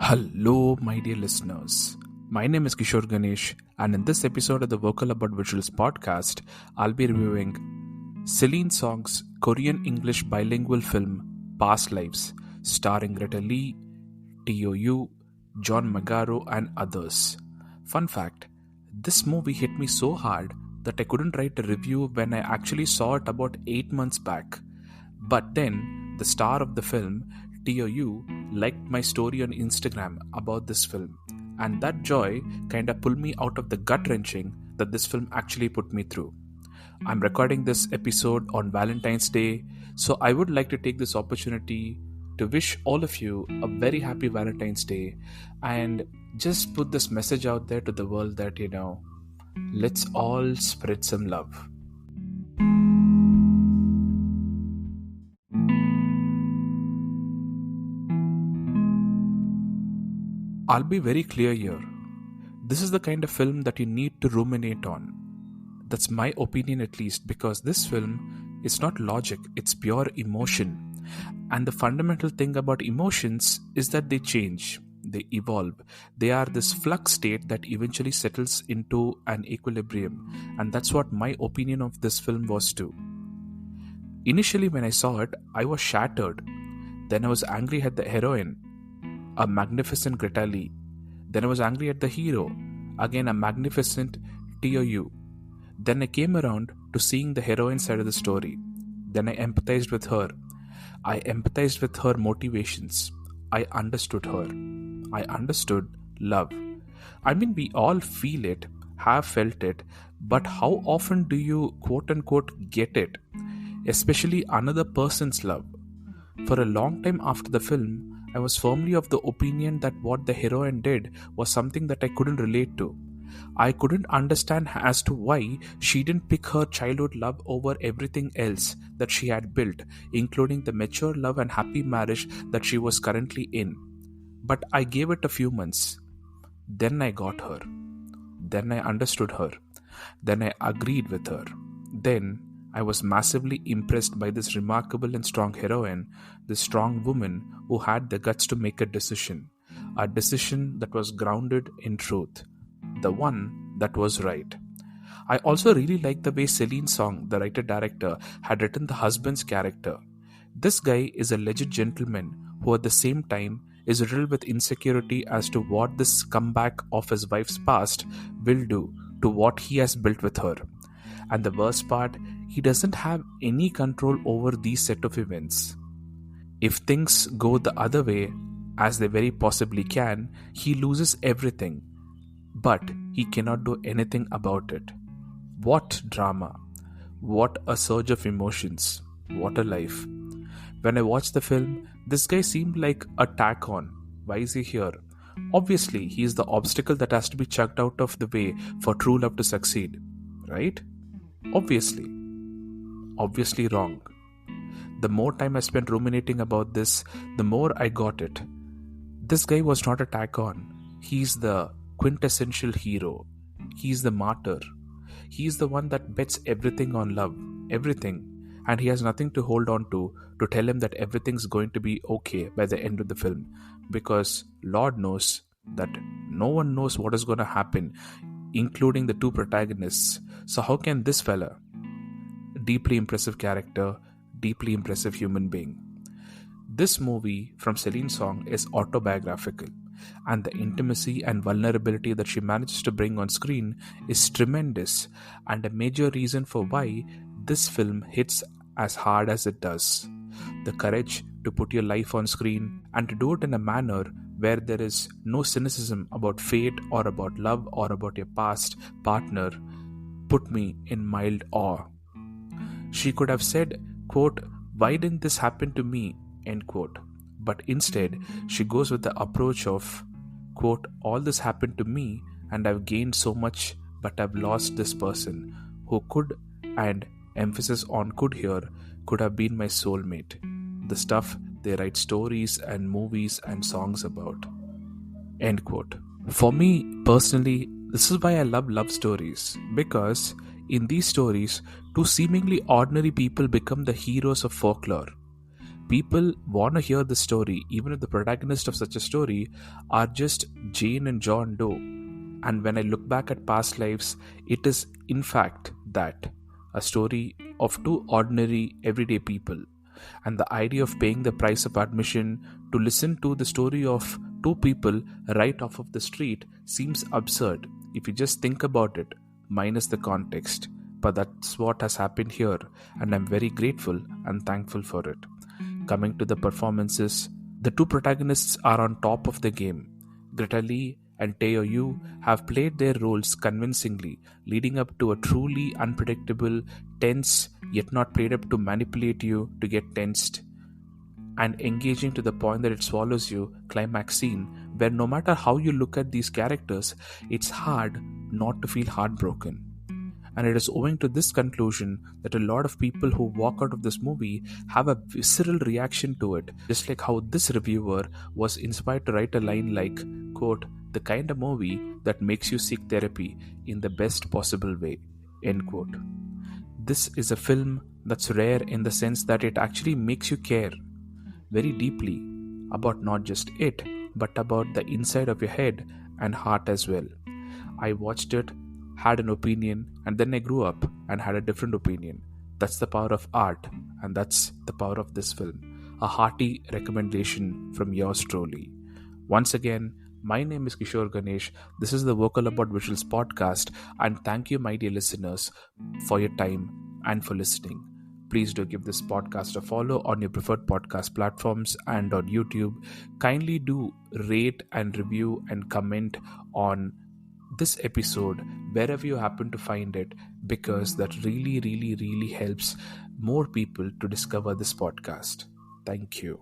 Hello, my dear listeners. My name is Kishore Ganesh, and in this episode of the Vocal About Visuals podcast, I'll be reviewing Celine Song's Korean English bilingual film Past Lives, starring Greta Lee, Teo Yoo, John Magaro, and others. Fun fact, this movie hit me so hard that I couldn't write a review when I actually saw it about 8 months back. But then, the star of the film, Teo Yoo, liked my story on Instagram about this film, and that joy kinda pulled me out of the gut wrenching that this film actually put me through. I'm recording this episode on Valentine's Day, so I would like to take this opportunity to wish all of you a very happy Valentine's Day and just put this message out there to the world that, let's all spread some love. I'll be very clear here. This is the kind of film that you need to ruminate on. That's my opinion at least, because this film is not logic, it's pure emotion. And the fundamental thing about emotions is that they change, they evolve. They are this flux state that eventually settles into an equilibrium. And that's what my opinion of this film was too. Initially when I saw it, I was shattered. Then I was angry at the heroine, a magnificent Greta Lee. Then I was angry at the hero, again a magnificent Teo Yoo. Then I came around to seeing the heroine side of the story. Then I empathized with her. I empathized with her motivations. I understood her. I understood love. I mean, we all feel it, have felt it, but how often do you quote unquote get it? Especially another person's love. For a long time after the film, I was firmly of the opinion that what the heroine did was something that I couldn't relate to. I couldn't understand as to why she didn't pick her childhood love over everything else that she had built, including the mature love and happy marriage that she was currently in. But I gave it a few months. Then I got her. Then I understood her. Then I agreed with her. Then I was massively impressed by this remarkable and strong heroine, this strong woman who had the guts to make a decision that was grounded in truth, the one that was right. I also really like the way Celine Song, the writer-director, had written the husband's character. This guy is a legit gentleman who at the same time is riddled with insecurity as to what this comeback of his wife's past will do to what he has built with her. And the worst part, he doesn't have any control over these set of events. If things go the other way, as they very possibly can, he loses everything. But he cannot do anything about it. What drama. What a surge of emotions. What a life. When I watched the film, this guy seemed like a tack on. Why is he here? Obviously, he is the obstacle that has to be chucked out of the way for true love to succeed. Right? Obviously wrong. The more time I spent ruminating about this, the more I got it. This guy was not a tack on. He's the quintessential hero. He's the martyr. He's the one that bets everything on love. Everything. And he has nothing to hold on to tell him that everything's going to be okay by the end of the film. Because Lord knows that no one knows what is going to happen, including the two protagonists. So how can this fella, deeply impressive character, deeply impressive human being? This movie from Celine Song is autobiographical, and the intimacy and vulnerability that she manages to bring on screen is tremendous, and a major reason for why this film hits as hard as it does. The courage to put your life on screen and to do it in a manner where there is no cynicism about fate or about love or about your past partner put me in mild awe. She could have said, quote, "Why didn't this happen to me?" end quote. But instead, she goes with the approach of, quote, "All this happened to me and I've gained so much, but I've lost this person who could," and emphasis on could here, "could have been my soulmate." The stuff they write stories and movies and songs about. End quote. For me, personally, this is why I love love stories, because in these stories, two seemingly ordinary people become the heroes of folklore. People want to hear the story, even if the protagonist of such a story are just Jane and John Doe. And when I look back at past lives, it is in fact that a story of two ordinary, everyday people. And the idea of paying the price of admission to listen to the story of two people right off of the street seems absurd if you just think about it, minus the context. But that's what has happened here, and I'm very grateful and thankful for it. Coming to the performances, the two protagonists are on top of the game. Greta Lee and Teo Yoo have played their roles convincingly, leading up to a truly unpredictable, tense, yet not played up to manipulate you to get tensed, and engaging to the point that it swallows you climax scene, where no matter how you look at these characters, it's hard not to feel heartbroken. And it is owing to this conclusion that a lot of people who walk out of this movie have a visceral reaction to it, just like how this reviewer was inspired to write a line like, quote, the kind of movie that makes you seek therapy in the best possible way, end quote. This is a film that's rare in the sense that it actually makes you care very deeply about not just it, but about the inside of your head and heart as well. I watched it, had an opinion, and then I grew up and had a different opinion. That's the power of art, and that's the power of this film. A hearty recommendation from yours truly. Once again, my name is Kishore Ganesh. This is the Vocal About Visuals podcast, and thank you, my dear listeners, for your time and for listening. Please do give this podcast a follow on your preferred podcast platforms and on YouTube. Kindly do rate and review and comment on this episode wherever you happen to find it, because that really helps more people to discover this podcast. Thank you.